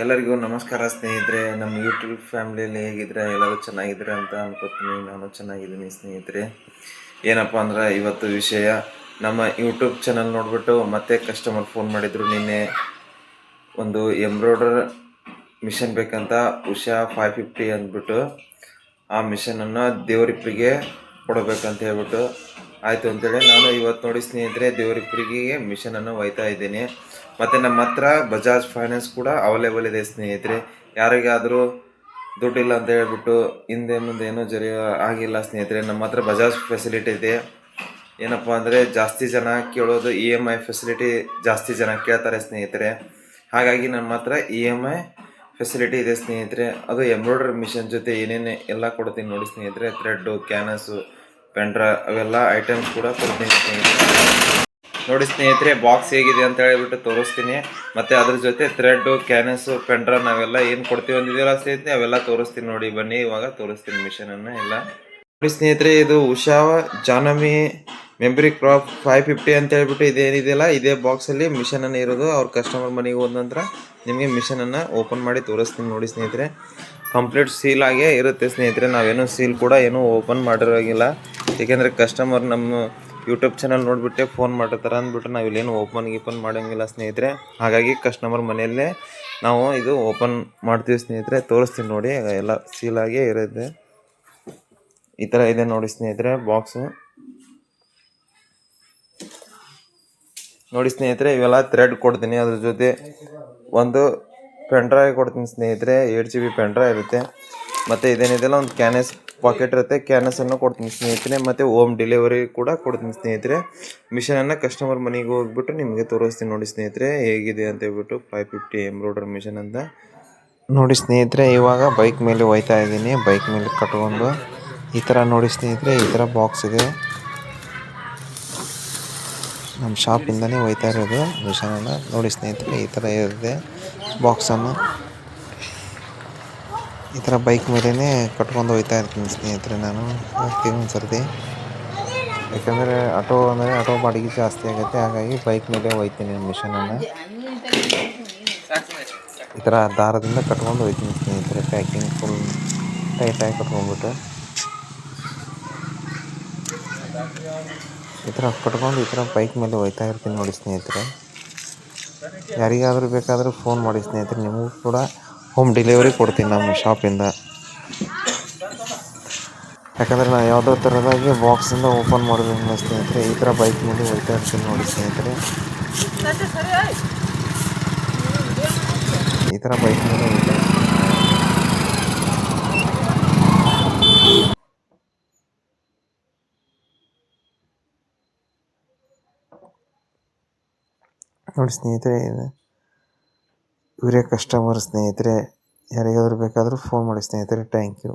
ಎಲ್ಲರಿಗೂ ನಮಸ್ಕಾರ ಸ್ನೇಹಿತರೆ. ನಮ್ಮ ಯೂಟ್ಯೂಬ್ ಫ್ಯಾಮಿಲಿಯಲ್ಲಿ ಹೇಗಿದ್ರೆ ಎಲ್ಲರೂ ಚೆನ್ನಾಗಿದ್ರೆ ಅಂತ ಅನ್ಕೋತೀನಿ. ನಾನು ಚೆನ್ನಾಗಿದ್ದೀನಿ ಸ್ನೇಹಿತರೆ. ಏನಪ್ಪ ಅಂದ್ರೆ ಇವತ್ತು ವಿಷಯ, ನಮ್ಮ ಯೂಟ್ಯೂಬ್ ಚಾನಲ್ ನೋಡಿಬಿಟ್ಟು ಮತ್ತೆ ಕಸ್ಟಮರ್ ಫೋನ್ ಮಾಡಿದರು ನಿನ್ನೆ. ಒಂದು ಎಂಬ್ರಾಯ್ಡರ್ ಮಿಷನ್ ಬೇಕಂತ, ಉಷಾ 550 ಅಂದ್ಬಿಟ್ಟು ಆ ಮಿಷನನ್ನು ದೇವರಿಪ್ಪರಿಗೆ ಕೊಡಬೇಕಂತ ಹೇಳ್ಬಿಟ್ಟು ಆಯಿತು ಅಂತೇಳಿ ನಾನು ಇವತ್ತು ನೋಡಿ ಸ್ನೇಹಿತರೆ ದೇವರಿಪ್ಪರಿಗೆ ಮಿಷನನ್ನು ಒಯ್ತಾ ಇದ್ದೀನಿ. ಮತ್ತು ನಮ್ಮ ಹತ್ರ ಬಜಾಜ್ ಫೈನಾನ್ಸ್ ಕೂಡ ಅವೈಲೇಬಲ್ ಇದೆ ಸ್ನೇಹಿತರೆ. ಯಾರಿಗಾದರೂ ದುಡ್ಡಿಲ್ಲ ಅಂತ ಹೇಳ್ಬಿಟ್ಟು ಹಿಂದೆ ಮುಂದೆ ಏನೂ ಆಗಿಲ್ಲ ಸ್ನೇಹಿತರೆ. ನಮ್ಮ ಹತ್ರ ಬಜಾಜ್ ಫೆಸಿಲಿಟಿ ಇದೆ. ಏನಪ್ಪ ಅಂದರೆ ಜಾಸ್ತಿ ಜನ ಕೇಳೋದು EMI ಫೆಸಿಲಿಟಿ, ಜಾಸ್ತಿ ಜನ ಕೇಳ್ತಾರೆ ಸ್ನೇಹಿತರೆ. ಹಾಗಾಗಿ ನಮ್ಮ ಹತ್ರ EMI ಫೆಸಿಲಿಟಿ ಇದೆ ಸ್ನೇಹಿತರೆ. ಅದು ಎಂಬ್ರಾಯ್ಡ್ರಿ ಮಿಷನ್ ಜೊತೆ ಏನೇನು ಎಲ್ಲ ಕೊಡ್ತೀನಿ ನೋಡಿ ಸ್ನೇಹಿತರೆ. ಥ್ರೆಡ್ಡು, ಕ್ಯಾನಸು, ಪೆಂಡ್ರ ಅವೆಲ್ಲ ಐಟಮ್ಸ್ ಕೂಡ ಕೊಡ್ತೀನಿ ಸ್ನೇಹಿತರೆ. ನೋಡಿ ಸ್ನೇಹಿತರೆ ಬಾಕ್ಸ್ ಹೇಗಿದೆ ಅಂತ ಹೇಳ್ಬಿಟ್ಟು ತೋರಿಸ್ತೀನಿ. ಮತ್ತು ಅದ್ರ ಜೊತೆ ಥ್ರೆಡ್ಡು, ಕ್ಯಾನಸು, ಪೆಂಡ್ರ ನಾವೆಲ್ಲ ಏನು ಕೊಡ್ತೀವಿ ಅಂದಿದ್ದೀವಲ್ಲ ಸ್ನೇಹಿತರೆ, ಅವೆಲ್ಲ ತೋರಿಸ್ತೀನಿ ನೋಡಿ. ಬನ್ನಿ ಇವಾಗ ತೋರಿಸ್ತೀನಿ ಮಿಷನನ್ನು ಎಲ್ಲ. ನೋಡಿ ಸ್ನೇಹಿತರೆ, ಇದು ಉಷಾ ಜಾನಮಿ ಮೆಮರಿ ಕ್ರಾಪ್ 550 ಅಂತ ಹೇಳ್ಬಿಟ್ಟು ಇದೇನಿದೆಯಲ್ಲ, ಇದೇ ಬಾಕ್ಸಲ್ಲಿ ಮಿಷನನ್ನು ಇರೋದು. ಅವ್ರ ಕಸ್ಟಮರ್ ಮನೆಗೆ ಹೋದ ನಂತರ ನಿಮಗೆ ಮಿಷನನ್ನು ಓಪನ್ ಮಾಡಿ ತೋರಿಸ್ತೀನಿ ನೋಡಿ ಸ್ನೇಹಿತರೆ. ಕಂಪ್ಲೀಟ್ ಸೀಲ್ ಆಗೇ ಇರುತ್ತೆ ಸ್ನೇಹಿತರೆ. ನಾವೇನು ಸೀಲ್ ಕೂಡ ಏನೂ ಓಪನ್ ಮಾಡಿರೋಂಗಿಲ್ಲ, ಏಕೆಂದರೆ ಕಸ್ಟಮರ್ ನಮ್ಮ ಯೂಟ್ಯೂಬ್ ಚಾನಲ್ ನೋಡಿಬಿಟ್ಟೆ ಫೋನ್ ಮಾಡಿರ್ತಾರೆ ಅಂದ್ಬಿಟ್ಟು ನಾವಿಲ್ಲೇನು ಓಪನ್ ಮಾಡೋಂಗಿಲ್ಲ ಸ್ನೇಹಿತರೆ. ಹಾಗಾಗಿ ಕಸ್ಟಮರ್ ಮನೆಯಲ್ಲೇ ನಾವು ಇದು ಓಪನ್ ಮಾಡ್ತೀವಿ ಸ್ನೇಹಿತರೆ. ತೋರಿಸ್ತೀನಿ ನೋಡಿ, ಎಲ್ಲ ಸೀಲಾಗೇ ಇರುತ್ತೆ. ಈ ಥರ ಇದೆ ನೋಡಿ ಸ್ನೇಹಿತರೆ ಬಾಕ್ಸು. ನೋಡಿ ಸ್ನೇಹಿತರೆ, ಇವೆಲ್ಲ ಥ್ರೆಡ್ ಕೊಡ್ತೀನಿ. ಅದ್ರ ಜೊತೆ ಒಂದು ಪೆನ್ಡ್ರೈವ್ ಕೊಡ್ತೀನಿ ಸ್ನೇಹಿತರೆ. 8 GB ಪೆನ್ಡ್ರೈವ್ ಇರುತ್ತೆ. ಮತ್ತು ಇದೇನಿದೆಲ್ಲ ಒಂದು ಕ್ಯಾನಸ್ ಪಾಕೆಟ್ ಇರುತ್ತೆ, ಕ್ಯಾನಸನ್ನು ಕೊಡ್ತೀನಿ ಸ್ನೇಹಿತರೆ. ಮತ್ತು ಹೋಮ್ ಡೆಲಿವರಿ ಕೂಡ ಕೊಡ್ತೀನಿ ಸ್ನೇಹಿತರೆ. ಮಿಷನನ್ನು ಕಸ್ಟಮರ್ ಮನೆಗೆ ಹೋಗ್ಬಿಟ್ಟು ನಿಮಗೆ ತೋರಿಸ್ತೀನಿ ನೋಡಿ ಸ್ನೇಹಿತರೆ ಹೇಗಿದೆ ಅಂತ ಹೇಳ್ಬಿಟ್ಟು. 550 ಎಂಬ್ರಾಯ್ಡ್ರಿ ಮಿಷನ್ ಅಂತ ನೋಡಿ ಸ್ನೇಹಿತರೆ. ಇವಾಗ ಬೈಕ್ ಮೇಲೆ ಹೋಯ್ತಾ ಇದ್ದೀನಿ, ಬೈಕ್ ಮೇಲೆ ಕಟ್ಕೊಂಡು. ಈ ಥರ ನೋಡಿ ಸ್ನೇಹಿತರೆ, ಈ ಥರ ಬಾಕ್ಸ್ ಇದೆ. ನಮ್ಮ ಶಾಪಿಂದನೇ ಹೋಯ್ತಾ ಇರೋದು ಮಿಷನನ್ನು. ನೋಡಿ ಸ್ನೇಹಿತರೆ, ಈ ಥರ ಇರುತ್ತೆ ಬಾಕ್ಸನ್ನು. ಈ ಥರ ಬೈಕ್ ಮೇಲೇ ಕಟ್ಕೊಂಡು ಹೋಗ್ತಾ ಇರ್ತೀನಿ ಸ್ನೇಹಿತರೆ. ನಾನು ಹೋಗ್ತೀನಿ ಒಂದು ಸರ್ತಿ, ಯಾಕಂದರೆ ಆಟೋ ಬಾಡಿಗೆ ಜಾಸ್ತಿ ಆಗುತ್ತೆ. ಹಾಗಾಗಿ ಬೈಕ್ ಮೇಲೆ ಹೋಗ್ತೀನಿ ಮಿಷನನ್ನು. ಈ ಥರ ದಾರದಿಂದ ಕಟ್ಕೊಂಡು ಹೋಗ್ತೀನಿ ಸ್ನೇಹಿತರೆ. ಪ್ಯಾಕಿಂಗ್ ಫುಲ್ ಟೈಟಾಗಿ ಕಟ್ಕೊಂಡ್ಬಿಟ್ಟು ಈ ಥರ ಕಟ್ಕೊಂಡು ಈ ಥರ ಬೈಕ್ ಮೇಲೆ ಹೋಗ್ತಾ ಇರ್ತೀನಿ ನೋಡಿ ಸ್ನೇಹಿತರೆ. ಯಾರಿಗಾದರೂ ಬೇಕಾದರೂ ಫೋನ್ ಮಾಡಿ ಸ್ನೇಹಿತರೆ, ನಿಮಗೂ ಕೂಡ ಹೋಮ್ ಡೆಲಿವರಿ ಕೊಡ್ತೀನಿ ನಮ್ಮ ಶಾಪಿಂದ. ಯಾಕಂದರೆ ನಾನು ಯಾವುದೋ ಥರದಾಗಿ ಬಾಕ್ಸಿಂದ ಓಪನ್ ಮಾಡೋದಿಲ್ಲ ಸ್ನೇಹಿತರೆ. ಈ ಥರ ಬೈಕ್ ಮೇಲೆ ಹೋಗ್ತಾ ಇರ್ತೀನಿ ನೋಡಿ ಸ್ನೇಹಿತರೆ. ಈ ಥರ ಬೈಕ್ ಮೇಲೆ ಹೋಗ್ತಾ ನೋಡಿ ಸ್ನೇಹಿತರೆ. ಇವರೇ ಕಸ್ಟಮರ್ ಸ್ನೇಹಿತರೆ. ಯಾರಿಗಾದರೂ ಬೇಕಾದರೂ ಫೋನ್ ಮಾಡಿ ಸ್ನೇಹಿತರೆ. Thank you.